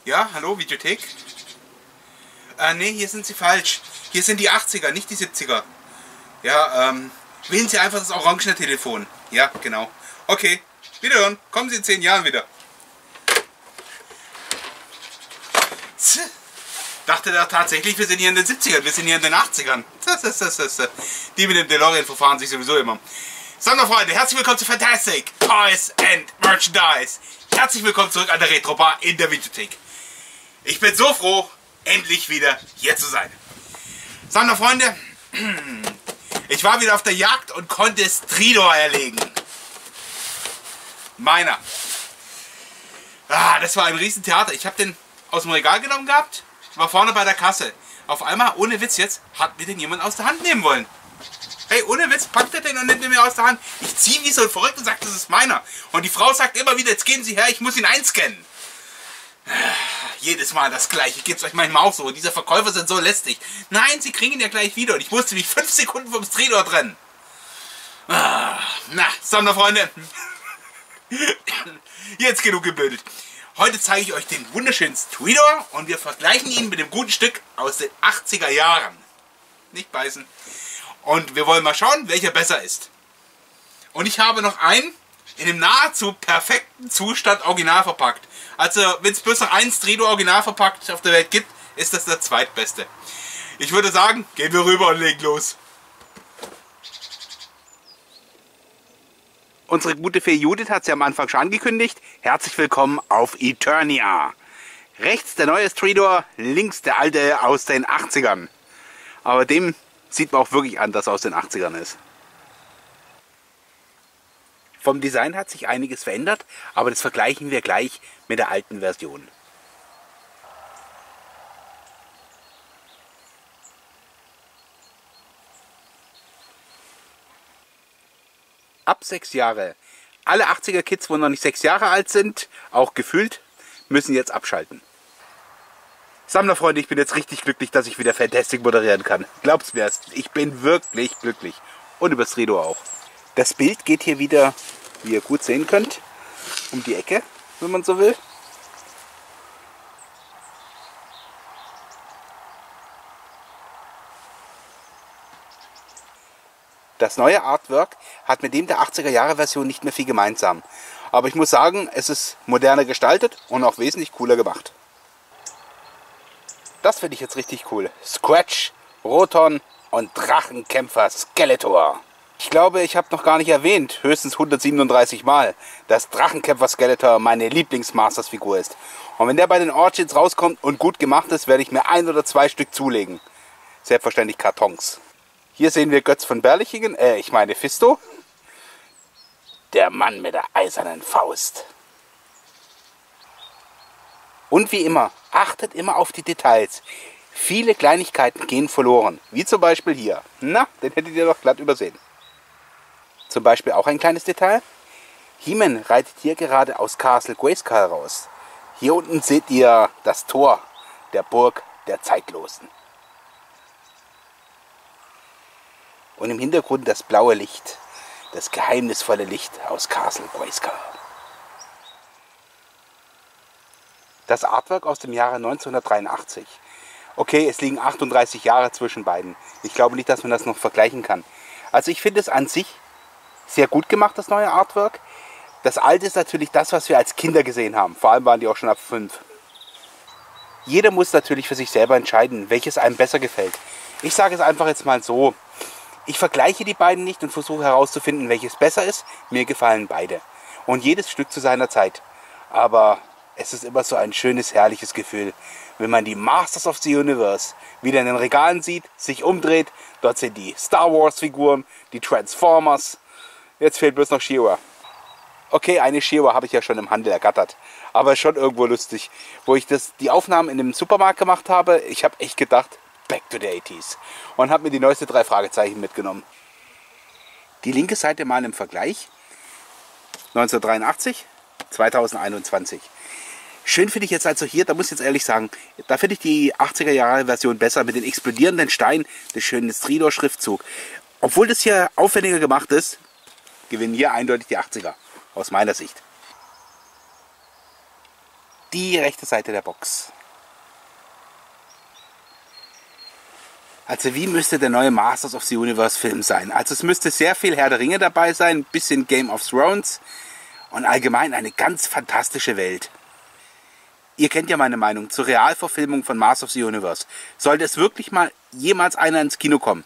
Ja, hallo, Videothek? Nee, hier sind Sie falsch. Hier sind die 80er, nicht die 70er. Ja, wählen Sie einfach das orangene Telefon. Ja, genau. Okay, wiederhören. Kommen Sie in 10 Jahren wieder. Dachte da tatsächlich, wir sind hier in den 70ern, wir sind hier in den 80ern. Die mit dem DeLorean verfahren sich sowieso immer. Sonderfreunde, herzlich willkommen zu Fantastic Toys and Merchandise. Herzlich willkommen zurück an der Retro Bar in der Videothek. Ich bin so froh, endlich wieder hier zu sein. Sonderfreunde, ich war wieder auf der Jagd und konnte Stridor erlegen. Meiner. Das war ein Riesentheater. Ich habe den aus dem Regal genommen gehabt, war vorne bei der Kasse. Auf einmal, ohne Witz jetzt, hat mir den jemand aus der Hand nehmen wollen. Hey, ohne Witz, packt er den und nimmt ihn mir aus der Hand. Ich ziehe wie so ein Verrückt und sage, das ist meiner. Und die Frau sagt immer wieder, jetzt gehen Sie her, ich muss ihn einscannen. Jedes Mal das Gleiche, geht's euch manchmal auch so. Diese Verkäufer sind so lästig. Nein, sie kriegen ihn ja gleich wieder. Und ich musste mich 5 Sekunden vom Stridor trennen. Na, Sonderfreunde. Jetzt genug gebildet. Heute zeige ich euch den wunderschönen Stridor und wir vergleichen ihn mit dem guten Stück aus den 80er Jahren. Nicht beißen. Und wir wollen mal schauen, welcher besser ist. Und ich habe noch einen in dem nahezu perfekten Zustand original verpackt. Also wenn es bloß noch einen Stridor original verpackt auf der Welt gibt, ist das der zweitbeste. Ich würde sagen, gehen wir rüber und legen los. Unsere gute Fee Judith hat sie am Anfang schon angekündigt. Herzlich willkommen auf Eternia. Rechts der neue Stridor, links der alte aus den 80ern. Aber dem sieht man auch wirklich an, dass er aus den 80ern ist. Vom Design hat sich einiges verändert, aber das vergleichen wir gleich mit der alten Version. Ab 6 Jahre. Alle 80er Kids, wo noch nicht 6 Jahre alt sind, auch gefühlt, müssen jetzt abschalten. Sammlerfreunde, ich bin jetzt richtig glücklich, dass ich wieder Fantastic moderieren kann. Glaubt's mir, ich bin wirklich glücklich. Und über Stridor auch. Das Bild geht hier wieder, wie ihr gut sehen könnt, um die Ecke, wenn man so will. Das neue Artwork hat mit dem der 80er Jahre Version nicht mehr viel gemeinsam. Aber ich muss sagen, es ist moderner gestaltet und auch wesentlich cooler gemacht. Das finde ich jetzt richtig cool. Scratch, Roton und Drachenkämpfer Skeletor. Ich glaube, ich habe noch gar nicht erwähnt, höchstens 137 Mal, dass Drachenkämpfer Skeletor meine Lieblings-Masters-Figur ist. Und wenn der bei den Origins rauskommt und gut gemacht ist, werde ich mir 1 oder 2 Stück zulegen. Selbstverständlich Kartons. Hier sehen wir Götz von Berlichingen, ich meine Fisto. Der Mann mit der eisernen Faust. Und wie immer, achtet immer auf die Details. Viele Kleinigkeiten gehen verloren, wie zum Beispiel hier. Na, den hättet ihr doch glatt übersehen. Zum Beispiel auch ein kleines Detail. He-Man reitet hier gerade aus Castle Grayskull raus. Hier unten seht ihr das Tor der Burg der Zeitlosen. Und im Hintergrund das blaue Licht, das geheimnisvolle Licht aus Castle Grayskull. Das Artwork aus dem Jahre 1983. Okay, es liegen 38 Jahre zwischen beiden. Ich glaube nicht, dass man das noch vergleichen kann. Also ich finde es an sich sehr gut gemacht, das neue Artwork. Das alte ist natürlich das, was wir als Kinder gesehen haben. Vor allem waren die auch schon ab 5. Jeder muss natürlich für sich selber entscheiden, welches einem besser gefällt. Ich sage es einfach jetzt mal so. Ich vergleiche die beiden nicht und versuche herauszufinden, welches besser ist. Mir gefallen beide. Und jedes Stück zu seiner Zeit. Aber es ist immer so ein schönes, herrliches Gefühl, wenn man die Masters of the Universe wieder in den Regalen sieht, sich umdreht. Dort sind die Star Wars Figuren, die Transformers. Jetzt fehlt bloß noch She-Ra. Okay, eine She-Ra habe ich ja schon im Handel ergattert. Aber schon irgendwo lustig. Wo ich die Aufnahmen in dem Supermarkt gemacht habe, ich habe echt gedacht, back to the 80s. Und habe mir die neueste 3 Fragezeichen mitgenommen. Die linke Seite mal im Vergleich. 1983, 2021. Schön finde ich jetzt also hier, da muss ich jetzt ehrlich sagen, da finde ich die 80er Jahre Version besser mit den explodierenden Steinen, des schönen Stridor-Schriftzug. Obwohl das hier aufwendiger gemacht ist, gewinnen hier eindeutig die 80er, aus meiner Sicht. die rechte Seite der Box. Also wie müsste der neue Masters of the Universe Film sein? Also es müsste sehr viel Herr der Ringe dabei sein, ein bisschen Game of Thrones und allgemein eine ganz fantastische Welt. Ihr kennt ja meine Meinung zur Realverfilmung von Masters of the Universe. Sollte es wirklich mal jemals einer ins Kino kommen,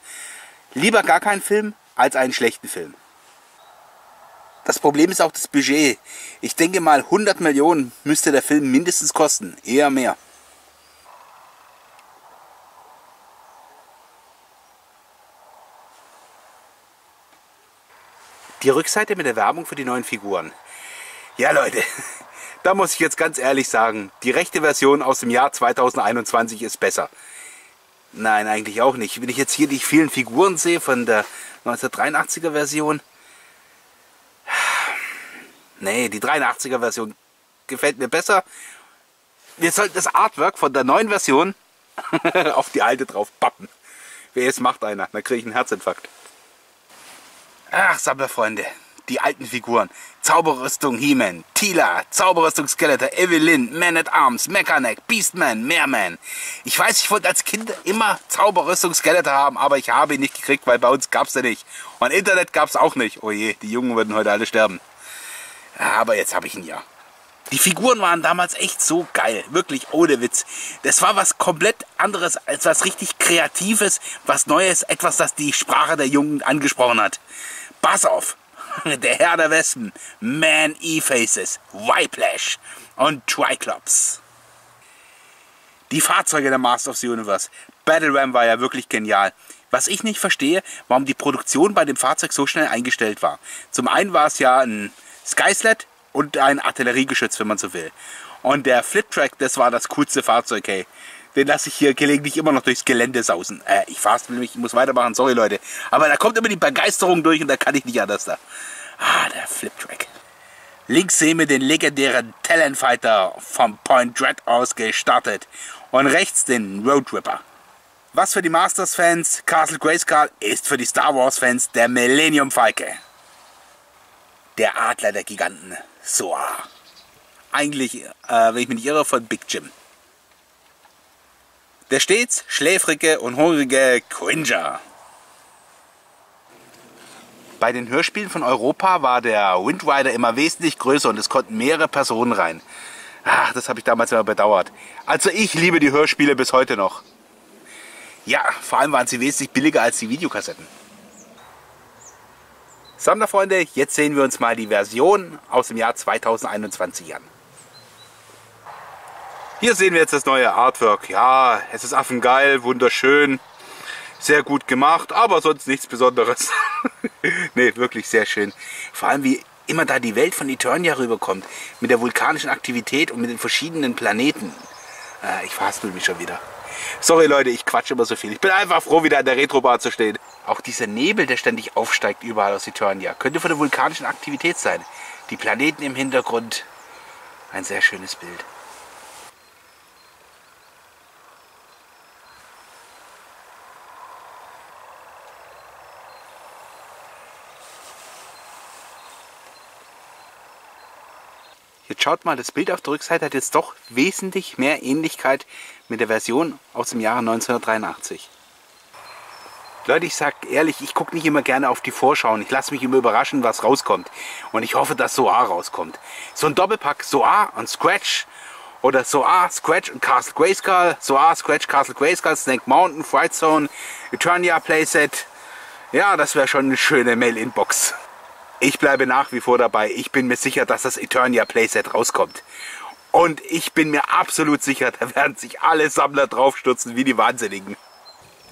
lieber gar keinen Film als einen schlechten Film. Das Problem ist auch das Budget. Ich denke mal 100 Millionen müsste der Film mindestens kosten, eher mehr. Die Rückseite mit der Werbung für die neuen Figuren. Ja Leute, da muss ich jetzt ganz ehrlich sagen, die rechte Version aus dem Jahr 2021 ist besser. Nein, eigentlich auch nicht. Wenn ich jetzt hier die vielen Figuren sehe von der 1983er Version. Nee, die 83er Version gefällt mir besser. Wir sollten das Artwork von der neuen Version auf die alte drauf pappen. Wer es macht einer, dann kriege ich einen Herzinfarkt. Ach, Sammlerfreunde, die alten Figuren. Zauberrüstung He-Man, Teela, Zauberrüstung Skeletor, Evelyn, Man-at-Arms, Mechaneck, Beastman, Meerman. Ich weiß, ich wollte als Kind immer Zauberrüstung Skeletor haben, aber ich habe ihn nicht gekriegt, weil bei uns gab es den nicht. Und Internet gab es auch nicht. Oh je, die Jungen würden heute alle sterben. Aber jetzt habe ich ihn ja. Die Figuren waren damals echt so geil, wirklich ohne Witz. Das war was komplett anderes, als was richtig Kreatives, was Neues, etwas, das die Sprache der Jungen angesprochen hat. Pass auf, der Herr der Wespen, Man-E-Faces, Whiplash und Triclops. Die Fahrzeuge der Master of the Universe. Battle Ram war ja wirklich genial. Was ich nicht verstehe, warum die Produktion bei dem Fahrzeug so schnell eingestellt war. Zum einen war es ja ein Skysled und ein Artilleriegeschütz, wenn man so will. Und der Fliptrack, das war das coolste Fahrzeug, hey. Den lasse ich hier gelegentlich immer noch durchs Gelände sausen. Ich fast will mich, ich muss weitermachen, sorry Leute. Aber da kommt immer die Begeisterung durch und da kann ich nicht anders da. Ah, der Fliptrack. Links sehen wir den legendären Talonfighter vom Point Dread aus gestartet. Und rechts den Road Ripper. Was für die Masters-Fans Castle Grayskull ist für die Star Wars-Fans der Millennium Falke. Der Adler der Giganten, Soa. Eigentlich, wenn ich mich nicht irre, von Big Jim. Der stets schläfrige und hungrige Cringer. Bei den Hörspielen von Europa war der Wind Rider immer wesentlich größer und es konnten mehrere Personen rein. Ach, das habe ich damals immer bedauert. Also ich liebe die Hörspiele bis heute noch. Ja, vor allem waren sie wesentlich billiger als die Videokassetten. Sammlerfreunde, jetzt sehen wir uns mal die Version aus dem Jahr 2021 an. Hier sehen wir jetzt das neue Artwork. Ja, es ist affengeil, wunderschön, sehr gut gemacht, aber sonst nichts Besonderes. Ne, wirklich sehr schön. Vor allem wie immer da die Welt von Eternia rüberkommt, mit der vulkanischen Aktivität und mit den verschiedenen Planeten. Ich verhaspel mich schon wieder. Sorry Leute, ich quatsche immer so viel. Ich bin einfach froh, wieder an der Retrobar zu stehen. Auch dieser Nebel, der ständig aufsteigt überall aus Eternia, könnte von der vulkanischen Aktivität sein. Die Planeten im Hintergrund. Ein sehr schönes Bild. Jetzt schaut mal, das Bild auf der Rückseite hat jetzt doch wesentlich mehr Ähnlichkeit mit der Version aus dem Jahre 1983. Leute, ich sag ehrlich, ich gucke nicht immer gerne auf die Vorschauen. Ich lasse mich immer überraschen, was rauskommt. Und ich hoffe, dass Soa rauskommt. So ein Doppelpack Soa und Scratch. Oder Soa, Scratch und Castle Grayskull. Soa, Scratch, Castle Grayskull, Snake Mountain, Fright Zone, Eternia Playset. Ja, das wäre schon eine schöne Mail-In-Box. Ich bleibe nach wie vor dabei. Ich bin mir sicher, dass das Eternia Playset rauskommt. Und ich bin mir absolut sicher, da werden sich alle Sammler draufstürzen wie die Wahnsinnigen.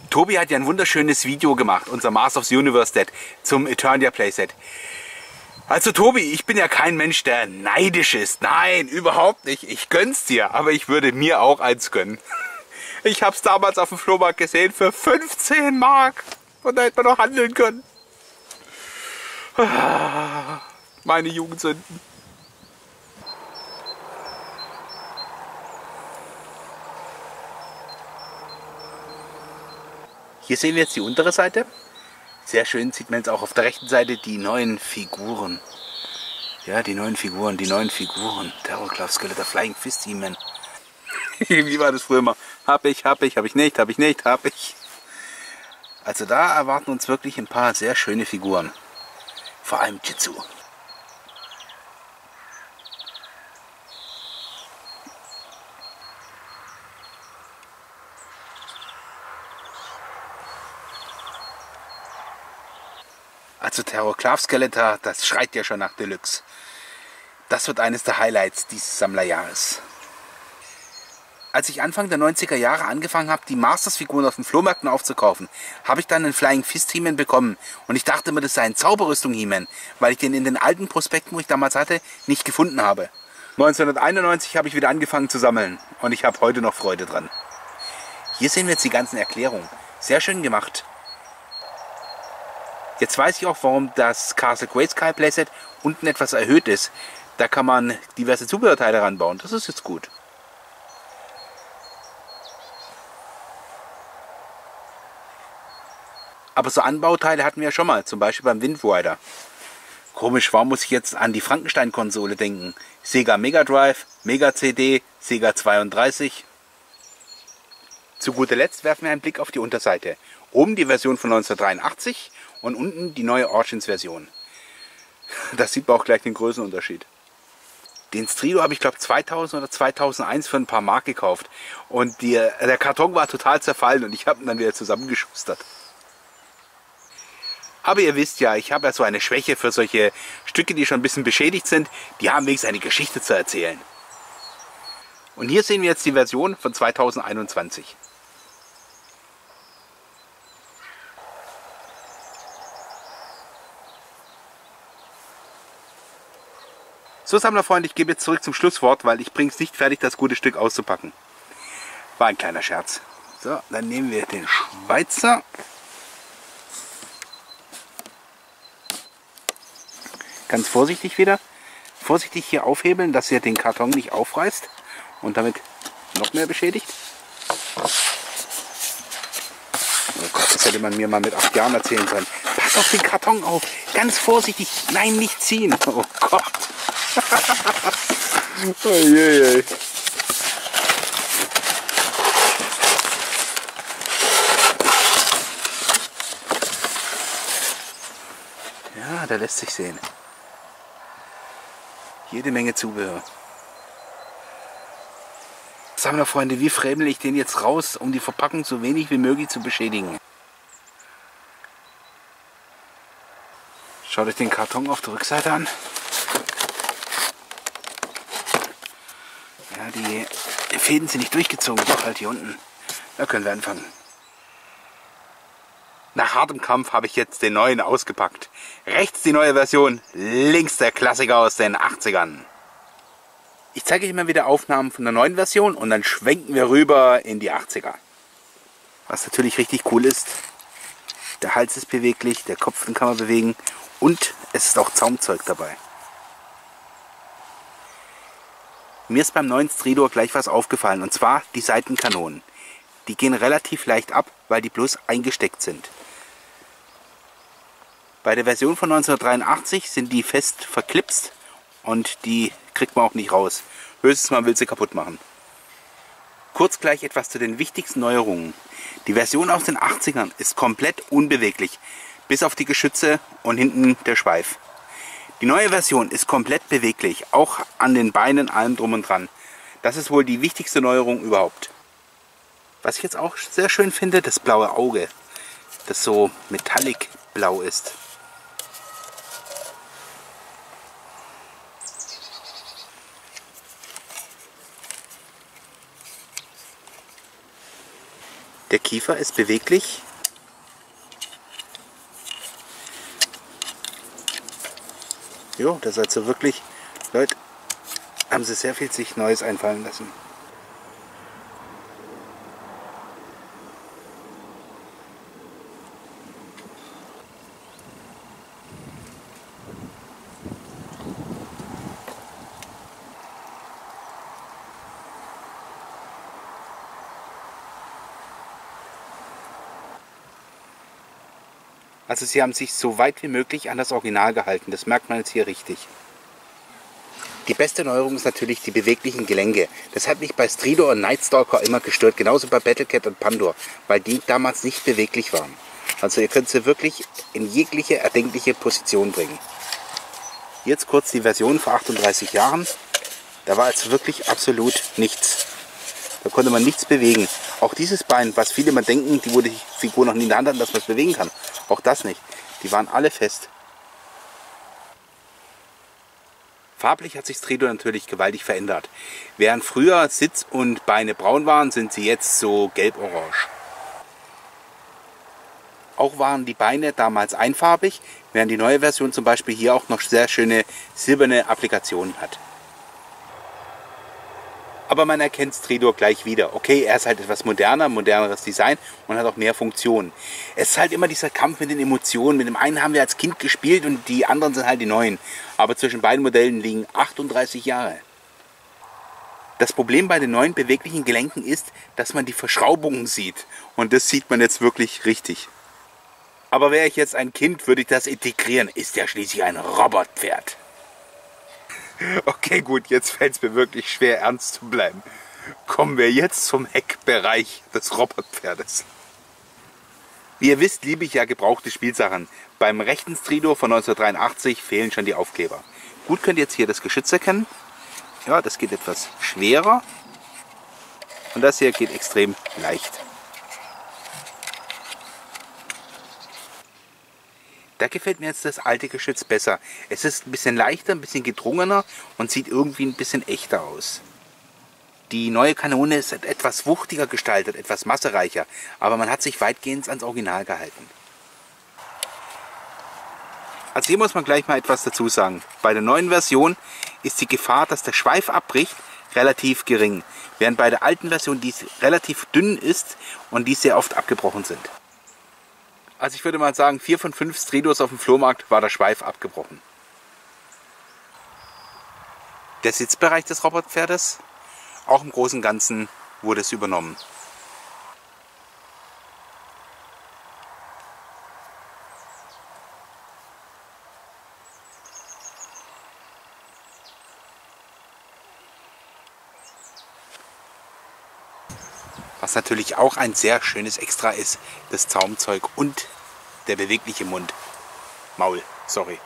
Tobi hat ja ein wunderschönes Video gemacht, unser Master of the Universe Dad, zum Eternia Playset. Also Tobi, ich bin ja kein Mensch, der neidisch ist. Nein, überhaupt nicht. Ich gönn's dir, aber ich würde mir auch eins gönnen. Ich hab's damals auf dem Flohmarkt gesehen für 15 Mark. Und da hätte man noch handeln können. Meine Jugendsünden. Hier sehen wir jetzt die untere Seite. Sehr schön sieht man jetzt auch auf der rechten Seite die neuen Figuren. Ja, die neuen Figuren, die neuen Figuren. Terrorclaw, Skeletor, Flying Fist, He-Man. Wie war das früher mal? Hab ich nicht, hab ich nicht, hab ich. Also da erwarten uns wirklich ein paar sehr schöne Figuren. Vor allem Jitsu. Also Terrorclaw Skeletor, das schreit ja schon nach Deluxe. Das wird eines der Highlights dieses Sammlerjahres. Als ich Anfang der 90er Jahre angefangen habe, die Masters-Figuren auf den Flohmärkten aufzukaufen, habe ich dann einen Flying Fist He-Man bekommen. Und ich dachte mir, das sei ein Zauberrüstung He-Man, weil ich den in den alten Prospekten, wo ich damals hatte, nicht gefunden habe. 1991 habe ich wieder angefangen zu sammeln und ich habe heute noch Freude dran. Hier sehen wir jetzt die ganzen Erklärungen. Sehr schön gemacht. Jetzt weiß ich auch, warum das Castle Grayskull Playset unten etwas erhöht ist. Da kann man diverse Zubehörteile ranbauen. Das ist jetzt gut. Aber so Anbauteile hatten wir ja schon mal, zum Beispiel beim Wind Rider. Komisch, warum muss ich jetzt an die Frankenstein-Konsole denken? Sega Mega Drive, Mega CD, Sega 32. Zu guter Letzt werfen wir einen Blick auf die Unterseite. Oben die Version von 1983 und unten die neue Origins-Version. Da sieht man auch gleich den Größenunterschied. Den Strido habe ich glaube 2000 oder 2001 für ein paar Mark gekauft. Und der Karton war total zerfallen und ich habe ihn dann wieder zusammengeschustert. Aber ihr wisst ja, ich habe ja so eine Schwäche für solche Stücke, die schon ein bisschen beschädigt sind. Die haben wenigstens eine Geschichte zu erzählen. Und hier sehen wir jetzt die Version von 2021. So, Sammlerfreunde, ich gebe jetzt zurück zum Schlusswort, weil ich bringe es nicht fertig, das gute Stück auszupacken. War ein kleiner Scherz. So, dann nehmen wir den Schweizer. Ganz vorsichtig wieder. Vorsichtig hier aufhebeln, dass ihr den Karton nicht aufreißt und damit noch mehr beschädigt. Oh Gott, das hätte man mir mal mit 8 Jahren erzählen sollen. Pass auf den Karton auf. Ganz vorsichtig. Nein, nicht ziehen. Oh Gott. Oh je, je. Ja, der lässt sich sehen. Jede Menge Zubehör. Sammlerfreunde, wie främel ich den jetzt raus, um die Verpackung so wenig wie möglich zu beschädigen? Schaut euch den Karton auf der Rückseite an. Ja, die Fäden sind nicht durchgezogen, doch halt hier unten. Da können wir anfangen. Nach hartem Kampf habe ich jetzt den neuen ausgepackt. Rechts die neue Version, links der Klassiker aus den 80ern. Ich zeige euch immer wieder Aufnahmen von der neuen Version und dann schwenken wir rüber in die 80er. Was natürlich richtig cool ist, der Hals ist beweglich, der Kopf, den kann man bewegen und es ist auch Zaumzeug dabei. Mir ist beim neuen Strido gleich was aufgefallen und zwar die Seitenkanonen. Die gehen relativ leicht ab, weil die bloß eingesteckt sind. Bei der Version von 1983 sind die fest verklipst und die kriegt man auch nicht raus. Höchstens man will sie kaputt machen. Kurz gleich etwas zu den wichtigsten Neuerungen. Die Version aus den 80ern ist komplett unbeweglich, bis auf die Geschütze und hinten der Schweif. Die neue Version ist komplett beweglich, auch an den Beinen, allem drum und dran. Das ist wohl die wichtigste Neuerung überhaupt. Was ich jetzt auch sehr schön finde, das blaue Auge, das so metallic blau ist. Der Kiefer ist beweglich. Jo, das ist also wirklich, Leute, haben sie sehr viel sich Neues einfallen lassen. Also sie haben sich so weit wie möglich an das Original gehalten. Das merkt man jetzt hier richtig. Die beste Neuerung ist natürlich die beweglichen Gelenke. Das hat mich bei Stridor und Nightstalker immer gestört, genauso bei Battlecat und Pandor, weil die damals nicht beweglich waren. Also ihr könnt sie wirklich in jegliche erdenkliche Position bringen. Jetzt kurz die Version vor 38 Jahren. Da war jetzt wirklich absolut nichts. Da konnte man nichts bewegen. Auch dieses Bein, was viele mal denken, wo die Figur noch nie in der Hand hatten, dass man es bewegen kann. Auch das nicht. Die waren alle fest. Farblich hat sich Stridor natürlich gewaltig verändert. Während früher Sitz und Beine braun waren, sind sie jetzt so gelb-orange. Auch waren die Beine damals einfarbig, während die neue Version zum Beispiel hier auch noch sehr schöne silberne Applikationen hat. Aber man erkennt Stridor gleich wieder. Okay, er ist halt etwas moderner, moderneres Design und hat auch mehr Funktionen. Es ist halt immer dieser Kampf mit den Emotionen. Mit dem einen haben wir als Kind gespielt und die anderen sind halt die neuen. Aber zwischen beiden Modellen liegen 38 Jahre. Das Problem bei den neuen beweglichen Gelenken ist, dass man die Verschraubungen sieht. Und das sieht man jetzt wirklich richtig. Aber wäre ich jetzt ein Kind, würde ich das integrieren. Ist ja schließlich ein Robotpferd. Okay, gut, jetzt fällt es mir wirklich schwer, ernst zu bleiben. Kommen wir jetzt zum Heckbereich des Robotpferdes. Wie ihr wisst, liebe ich ja gebrauchte Spielsachen. Beim rechten Stridor von 1983 fehlen schon die Aufkleber. Gut, könnt ihr jetzt hier das Geschütz erkennen. Ja, das geht etwas schwerer. Und das hier geht extrem leicht. Da gefällt mir jetzt das alte Geschütz besser. Es ist ein bisschen leichter, ein bisschen gedrungener und sieht irgendwie ein bisschen echter aus. Die neue Kanone ist etwas wuchtiger gestaltet, etwas massereicher, aber man hat sich weitgehend ans Original gehalten. Also hier muss man gleich mal etwas dazu sagen. Bei der neuen Version ist die Gefahr, dass der Schweif abbricht, relativ gering, während bei der alten Version dies relativ dünn ist und die sehr oft abgebrochen sind. Also ich würde mal sagen, 4 von 5 Stridors auf dem Flohmarkt war der Schweif abgebrochen. Der Sitzbereich des Robotpferdes, auch im Großen und Ganzen wurde es übernommen. Was natürlich auch ein sehr schönes Extra ist, das Zaumzeug und der bewegliche Mund. Maul, sorry.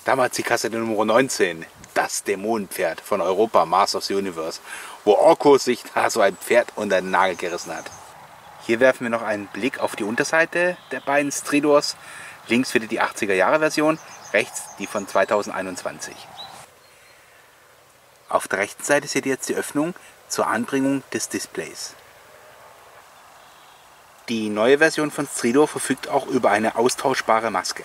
Damals die Kassette Nummer 19, das Dämonenpferd von Europa, Masters of the Universe, wo Orko sich da so ein Pferd unter den Nagel gerissen hat. Hier werfen wir noch einen Blick auf die Unterseite der beiden Stridors. Links wieder die 80er-Jahre-Version, rechts die von 2021. Auf der rechten Seite seht ihr jetzt die Öffnung zur Anbringung des Displays. Die neue Version von Stridor verfügt auch über eine austauschbare Maske.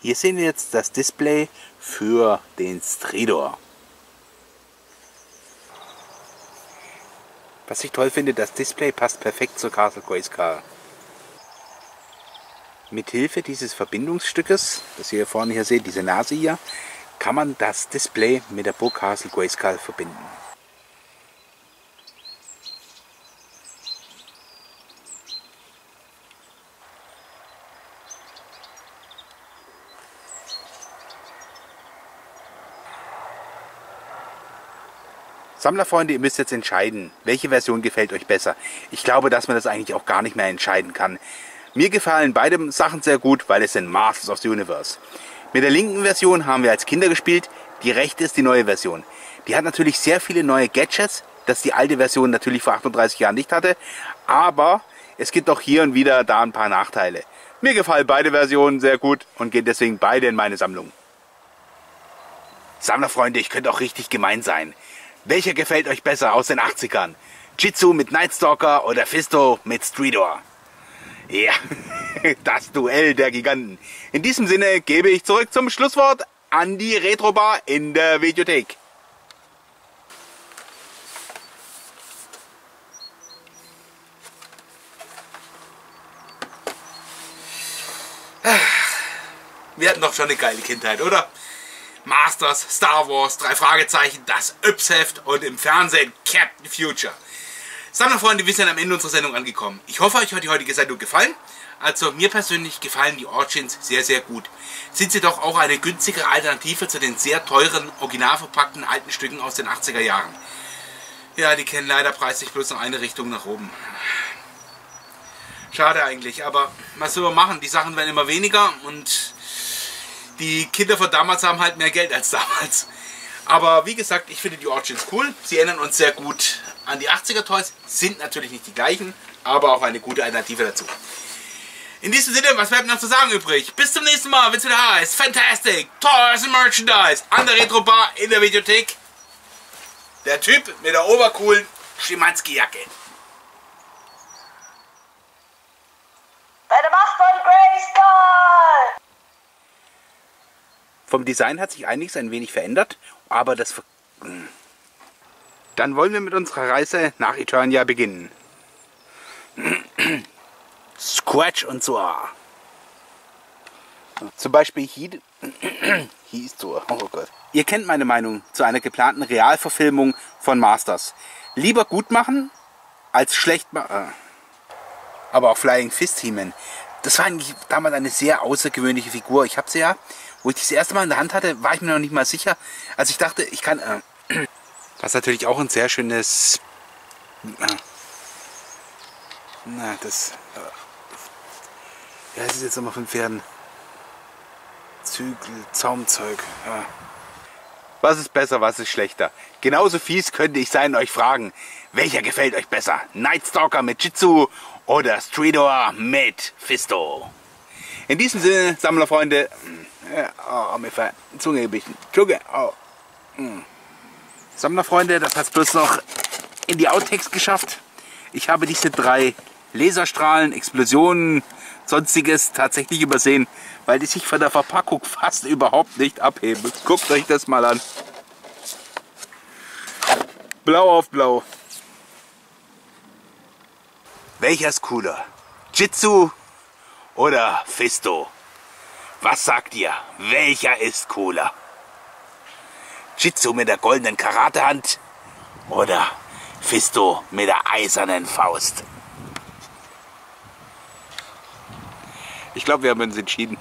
Hier sehen wir jetzt das Display für den Stridor. Was ich toll finde, das Display passt perfekt zur Castle Grayskull. Mithilfe dieses Verbindungsstückes, das ihr vorne hier seht, diese Nase hier, kann man das Display mit der Burg Castle Grayskull verbinden. Sammlerfreunde, ihr müsst jetzt entscheiden, welche Version gefällt euch besser. Ich glaube, dass man das eigentlich auch gar nicht mehr entscheiden kann. Mir gefallen beide Sachen sehr gut, weil es sind Masters of the Universe. Mit der linken Version haben wir als Kinder gespielt, die rechte ist die neue Version. Die hat natürlich sehr viele neue Gadgets, das die alte Version natürlich vor 38 Jahren nicht hatte, aber es gibt auch hier und wieder da ein paar Nachteile. Mir gefallen beide Versionen sehr gut und gehen deswegen beide in meine Sammlung. Sammlerfreunde, ich könnte auch richtig gemein sein. Welcher gefällt euch besser aus den 80ern? Jitsu mit Nightstalker oder Fisto mit Stridor? Ja, das Duell der Giganten. In diesem Sinne gebe ich zurück zum Schlusswort an die Retrobar in der Videothek. Wir hatten doch schon eine geile Kindheit, oder? Masters, Star Wars, 3 Fragezeichen, das Yps-Heft und im Fernsehen Captain Future. Sammlerfreunde, wir sind am Ende unserer Sendung angekommen. Ich hoffe, euch hat die heutige Sendung gefallen. Also mir persönlich gefallen die Origins sehr, sehr gut. Sind sie doch auch eine günstigere Alternative zu den sehr teuren, original verpackten alten Stücken aus den 80er Jahren. Ja, die kennen leider preislich bloß noch eine Richtung nach oben. Schade eigentlich, aber was soll man machen? Die Sachen werden immer weniger und die Kinder von damals haben halt mehr Geld als damals. Aber wie gesagt, ich finde die Origins cool. Sie erinnern uns sehr gut an die 80er Toys. Sind natürlich nicht die gleichen, aber auch eine gute Alternative dazu. In diesem Sinne, was bleibt noch zu sagen übrig? Bis zum nächsten Mal, wenn es wieder heißt Fantastic Toys and Merchandise an der Retro Bar in der Videothek. Der Typ mit der obercoolen Schimanski-Jacke. Bei der Macht von Grayskull! Vom Design hat sich einiges ein wenig verändert, aber das... Dann wollen wir mit unserer Reise nach Eternia beginnen. Squatch und so. Zum Beispiel hieß so. Oh Gott. Ihr kennt meine Meinung zu einer geplanten Realverfilmung von Masters. Lieber gut machen als schlecht machen. Aber auch Flying Fist He-Man. Das war eigentlich damals eine sehr außergewöhnliche Figur. Ich habe sie ja, wo ich das erste Mal in der Hand hatte, war ich mir noch nicht mal sicher. Also ich dachte, ich kann... Was natürlich auch ein sehr schönes... Na, das... Ja, das ist jetzt nochmal von Pferden. Zügel, Zaumzeug. Ja. Was ist besser, was ist schlechter? Genauso fies könnte ich sein und euch fragen, welcher gefällt euch besser? Nightstalker mit Jitsu oder Streetor mit Fisto? In diesem Sinne, Sammlerfreunde, mir Zunge gebissen. Sammlerfreunde, das hat es bloß noch in die Outtakes geschafft. Ich habe diese 3 Laserstrahlen, Explosionen, sonstiges tatsächlich übersehen, weil die sich von der Verpackung fast überhaupt nicht abheben. Guckt euch das mal an. Blau auf blau. Welcher ist cooler? Jitsu oder Fisto? Was sagt ihr? Welcher ist cooler? Jitsu mit der goldenen Karatehand oder Fisto mit der eisernen Faust? Ich glaube, wir haben uns entschieden.